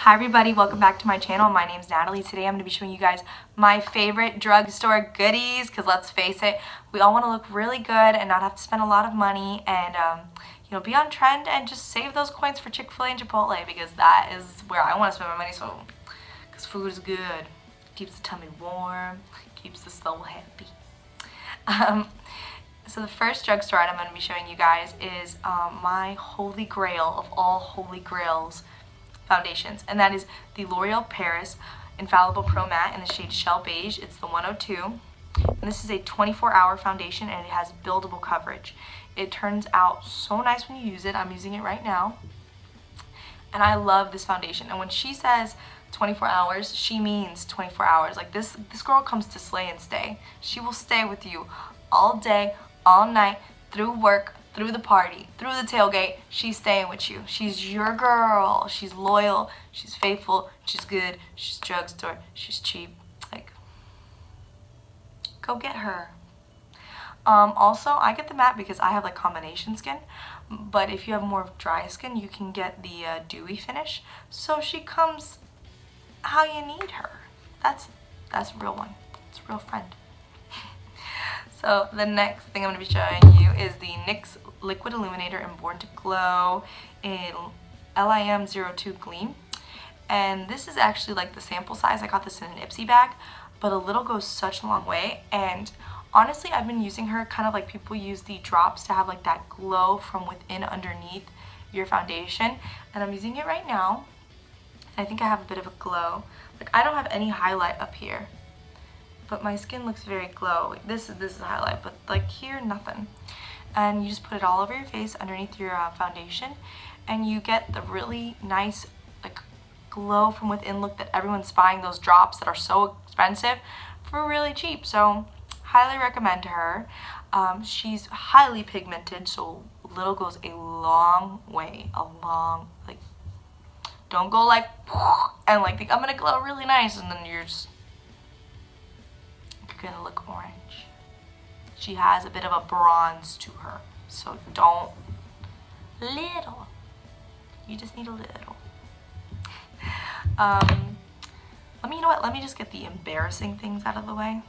Hi everybody, welcome back to my channel. My name's Natalie. Today I'm going to be showing you guys my favorite drugstore goodies because let's face it, we all want to look really good and not have to spend a lot of money and be on trend and just save those coins for Chick-fil-A and Chipotle because that is where I want to spend my money. So, because food is good, keeps the tummy warm, keeps the soul happy. So the first drugstore item I'm going to be showing you guys is my holy grail of all holy grails foundations, and that is the L'Oreal Paris Infallible Pro Matte in the shade Shell Beige. It's the 102, and this is a 24-hour foundation, and it has buildable coverage. It turns out so nice when you use it. I'm using it right now, and I love this foundation. And when she says 24 hours, she means 24 hours. Like this girl comes to slay and stay. She will stay with you all day, all night, through work, through the party, through the tailgate. She's staying with you. She's your girl. She's loyal. She's faithful. She's good. She's drugstore. She's cheap. Like, go get her. Also, I get the matte because I have like combination skin. But if you have more dry skin, you can get the dewy finish. So she comes how you need her. That's a real one. It's a real friend. So the next thing I'm going to be showing you is the NYX Liquid Illuminator in Born to Glow in LIM02 Gleam. And this is actually like the sample size. I got this in an Ipsy bag, but a little goes such a long way. And honestly, I've been using her kind of like people use the drops to have like that glow from within underneath your foundation. And I'm using it right now. I think I have a bit of a glow. Like I don't have any highlight up here, but my skin looks very glow. This is a highlight, but like here, nothing. And you just put it all over your face underneath your foundation, and you get the really nice like glow from within look that everyone's buying those drops that are so expensive for really cheap. So highly recommend her. She's highly pigmented, so little goes a long way. Like don't go like and like think I'm gonna glow really nice and then you're gonna look orange. She has a bit of a bronze to her, so don't little. You just need a little. You know what? Let me just get the embarrassing things out of the way.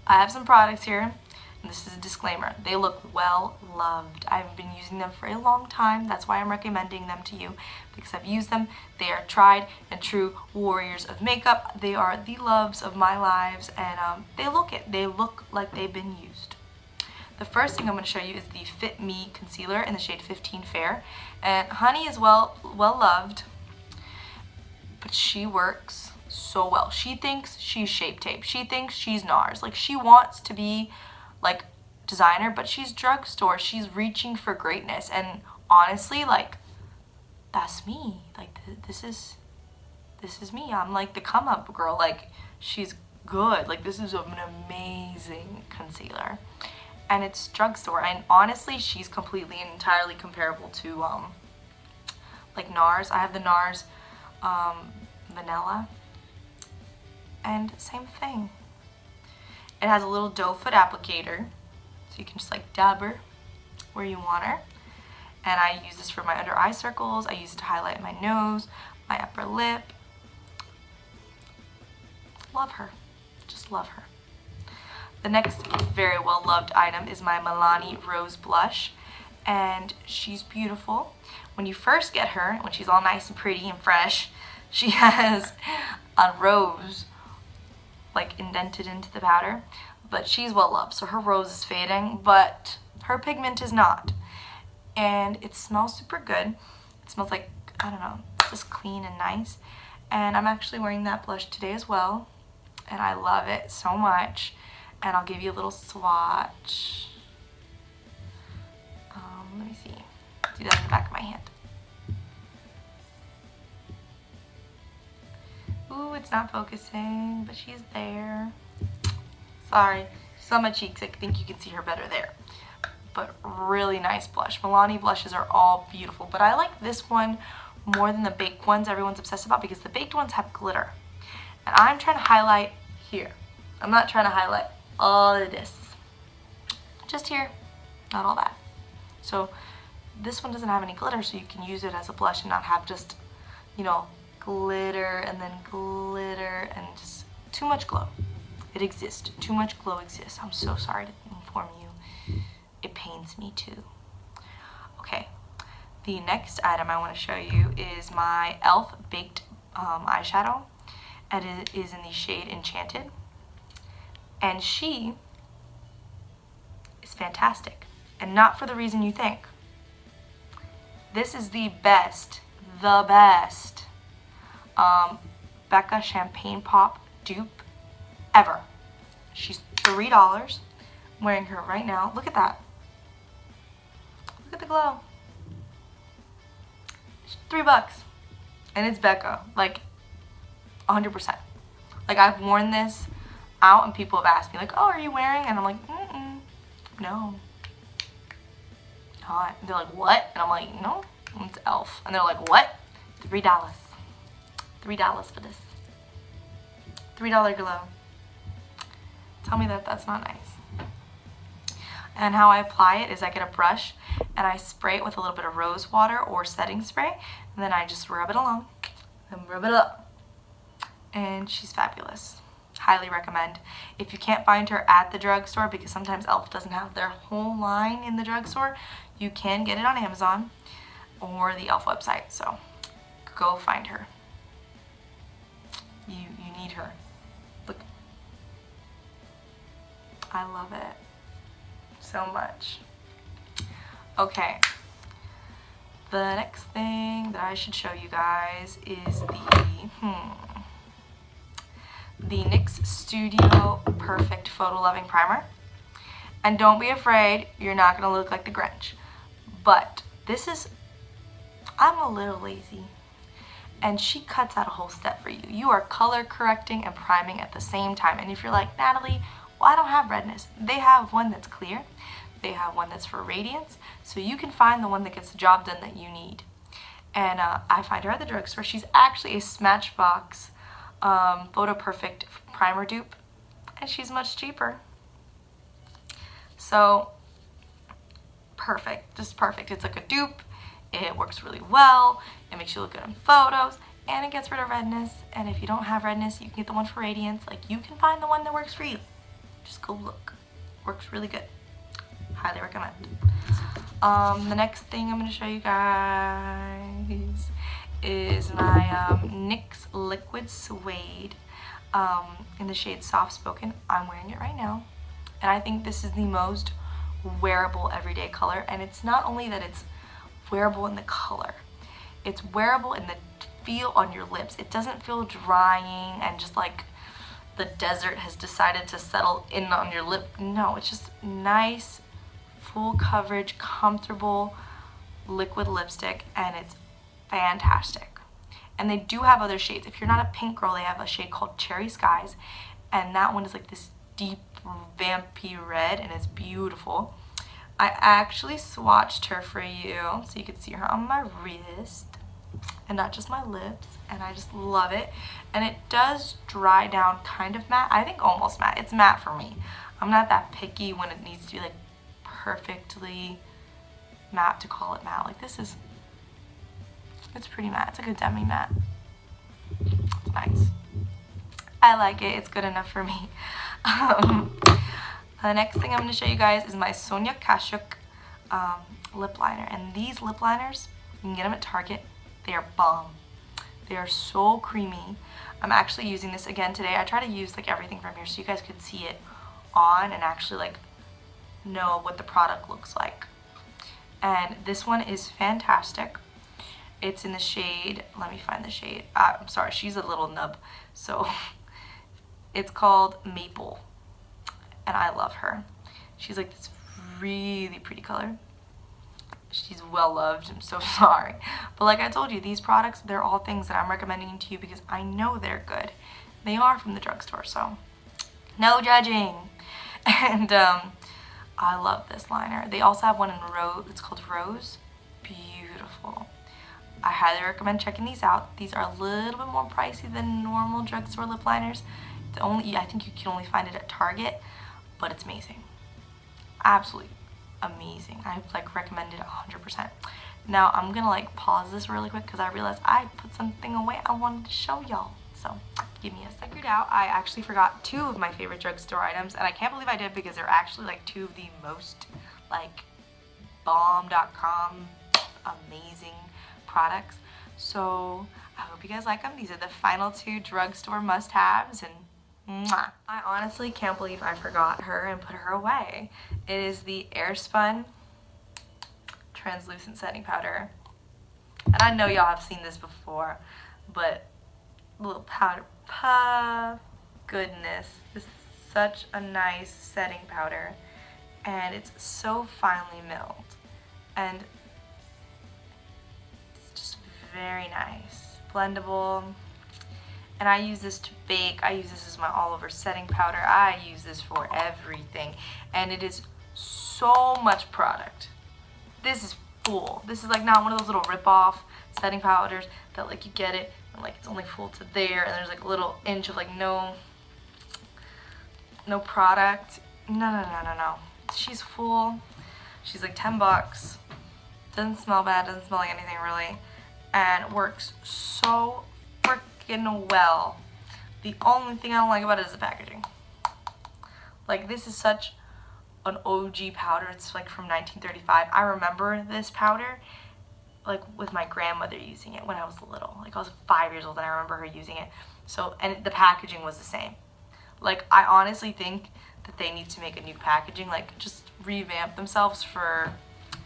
I have some products here, and this is a disclaimer. They look well loved. I've been using them for a long time. That's why I'm recommending them to you, because I've used them. They are tried and true warriors of makeup. They are the loves of my lives, and they look like they've been used. The first thing I'm going to show you is the Fit Me Concealer in the shade 15 Fair. And honey is well loved, but she works so well. She thinks she's Shape Tape. She thinks she's NARS. Like she wants to be like designer, but she's drugstore. She's reaching for greatness, and honestly, like that's me. Like this is me. I'm like the come up girl. Like she's good. Like this is an amazing concealer, and it's drugstore. And honestly, she's completely and entirely comparable to like NARS. I have the NARS vanilla, and same thing. It has a little doe foot applicator, so you can just like dab her where you want her. And I use this for my under eye circles. I use it to highlight my nose, my upper lip. Love her. Just love her. The next very well loved item is my Milani Rose Blush. And she's beautiful. When you first get her, when she's all nice and pretty and fresh, she has a rose like indented into the powder, but she's well loved, so her rose is fading, but her pigment is not. And it smells super good. It smells like, I don't know, just clean and nice. And I'm actually wearing that blush today as well, and I love it so much. And I'll give you a little swatch. Let me see. Do that in the back of my hand. Ooh, it's not focusing, but she's there. Sorry, she's on my cheeks. I think you can see her better there. But really nice blush. Milani blushes are all beautiful, but I like this one more than the baked ones everyone's obsessed about because the baked ones have glitter. And I'm trying to highlight here. I'm not trying to highlight all of this. Just here, not all that. So this one doesn't have any glitter, so you can use it as a blush and not have just you know, glitter and then glitter and just too much glow. It exists. Too much glow exists. I'm so sorry to inform you. It pains me too. Okay, the next item I want to show you is my e.l.f. Baked eyeshadow, and it is in the shade Enchanted, and she is fantastic, and not for the reason you think. This is the best Becca Champagne Pop dupe ever. She's $3. I'm wearing her right now. Look at that. Look at the glow. It's $3. And it's Becca. Like, 100%. Like, I've worn this out and people have asked me, like, oh, are you wearing? And I'm like, no. Not. They're like, what? And I'm like, no, it's e.l.f. And they're like, what? $3. $3 for this. $3 glow. Tell me that that's not nice. And how I apply it is I get a brush and I spray it with a little bit of rose water or setting spray, and then I just rub it along and rub it up. And she's fabulous. Highly recommend. If you can't find her at the drugstore, because sometimes e.l.f. doesn't have their whole line in the drugstore, you can get it on Amazon or the e.l.f. website. So go find her. You need her. Look. I love it so much. Okay. The next thing that I should show you guys is the NYX Studio Perfect Photo Loving Primer. And don't be afraid, you're not going to look like the Grinch. But this is, I'm a little lazy. And she cuts out a whole step for you. You are color correcting and priming at the same time. And if you're like, Natalie, well, I don't have redness. They have one that's clear. They have one that's for radiance. So you can find the one that gets the job done that you need. And I find her at the drugstore. She's actually a Smashbox Photo Perfect primer dupe. And she's much cheaper. So, perfect. Just perfect. It's like a dupe. It works really well. It makes you look good in photos. And it gets rid of redness. And if you don't have redness, you can get the one for radiance. Like, you can find the one that works for you. Just go look. Works really good. Highly recommend. The next thing I'm going to show you guys is my NYX Liquid Suede in the shade Soft Spoken. I'm wearing it right now. And I think this is the most wearable everyday color. And it's not only that it's wearable in the color, it's wearable in the feel on your lips. It doesn't feel drying and just like the desert has decided to settle in on your lip. No, it's just nice, full coverage, comfortable liquid lipstick, and it's fantastic. And they do have other shades. If you're not a pink girl, they have a shade called Cherry Skies, and that one is like this deep vampy red, and it's beautiful. I actually swatched her for you so you could see her on my wrist and not just my lips, and I just love it. And it does dry down kind of matte. I think almost matte. It's matte for me. I'm not that picky when it needs to be like perfectly matte to call it matte. Like this is, it's pretty matte. It's like a demi matte. It's nice. I like it. It's good enough for me. The next thing I'm going to show you guys is my Sonia Kashuk lip liner. And these lip liners, you can get them at Target. They are bomb. They are so creamy. I'm actually using this again today. I try to use like everything from here so you guys could see it on and actually like know what the product looks like. And this one is fantastic. It's in the shade, let me find the shade. I'm sorry, she's a little nub. So it's called Maple. And I love her. She's like this really pretty color. She's well loved. I'm so sorry. But like I told you, these products, they're all things that I'm recommending to you because I know they're good. They are from the drugstore, so no judging. And I love this liner. They also have one in Rose. It's called Rose. Beautiful. I highly recommend checking these out. These are a little bit more pricey than normal drugstore lip liners. I think you can only find it at Target, but it's amazing. Absolutely amazing. I like recommend it 100%. Now I'm gonna like pause this really quick because I realized I put something away I wanted to show y'all. So give me a second. Figured out I actually forgot 2 of my favorite drugstore items, and I can't believe I did because they're actually like 2 of the most like bomb.com amazing products. So I hope you guys like them. These are the final 2 drugstore must-haves, and mwah. I honestly can't believe I forgot her and put her away. It is the Airspun translucent setting powder, and I know y'all have seen this before, but little powder puff, goodness, this is such a nice setting powder, and it's so finely milled, and it's just very nice, blendable. And I use this to bake. I use this as my all over setting powder. I use this for everything, and it is so much product. This is full. This is like not one of those little rip-off setting powders that like you get it and like it's only full to there, and there's like a little inch of like no product. No. She's full. She's like 10 bucks. Doesn't smell bad, doesn't smell like anything really, and works so freaking well. The only thing I don't like about it is the packaging. Like, this is such an OG powder. It's like from 1935. I remember this powder like with my grandmother using it when I was little. Like, I was 5 years old and I remember her using it. So, and the packaging was the same. Like, I honestly think that they need to make a new packaging, like just revamp themselves for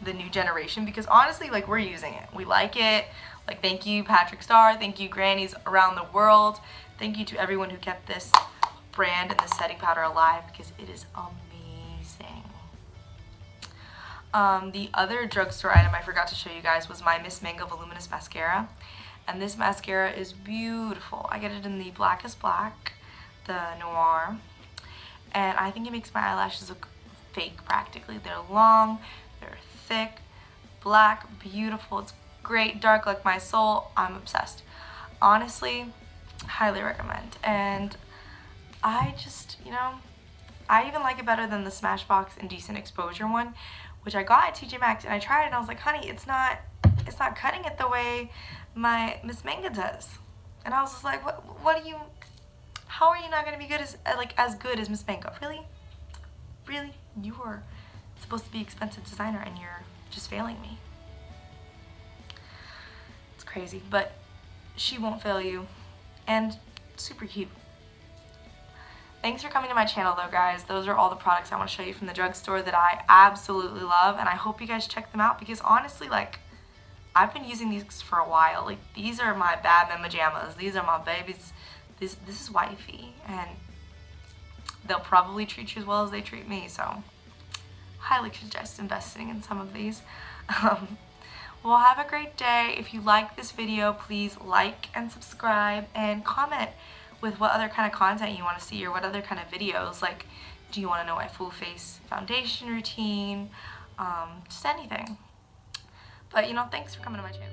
the new generation, because honestly, like, we're using it. We like it. Like, thank you Patrick Star, thank you grannies around the world. Thank you to everyone who kept this brand and this setting powder alive, because it is amazing. The other drugstore item I forgot to show you guys was my Miss Mango Voluminous Mascara. And this mascara is beautiful. I get it in the Blackest Black, the Noir. And I think it makes my eyelashes look fake practically. They're long, they're thick, black, beautiful. It's great, dark like my soul. I'm obsessed. Honestly, highly recommend. And I just, you know, I even like it better than the Smashbox Indecent Exposure one, which I got at TJ Maxx, and I tried it and I was like, honey, it's not cutting it the way my Miss Mango does. And I was just like, what are you, how are you not going to be good as good as Miss Mango? Really? You are supposed to be expensive designer and you're just failing me. It's crazy, but she won't fail you, and super cute. Thanks for coming to my channel though, guys. Those are all the products I want to show you from the drugstore that I absolutely love, and I hope you guys check them out, because honestly, like, I've been using these for a while. Like, these are my Batman pajamas. These are my babies. This is wifey, and they'll probably treat you as well as they treat me, so highly suggest investing in some of these. Well, have a great day. If you like this video, please like and subscribe and comment with what other kind of content you want to see, or what other kind of videos. Like, do you want to know my full face foundation routine? Just anything. But, you know, thanks for coming to my channel.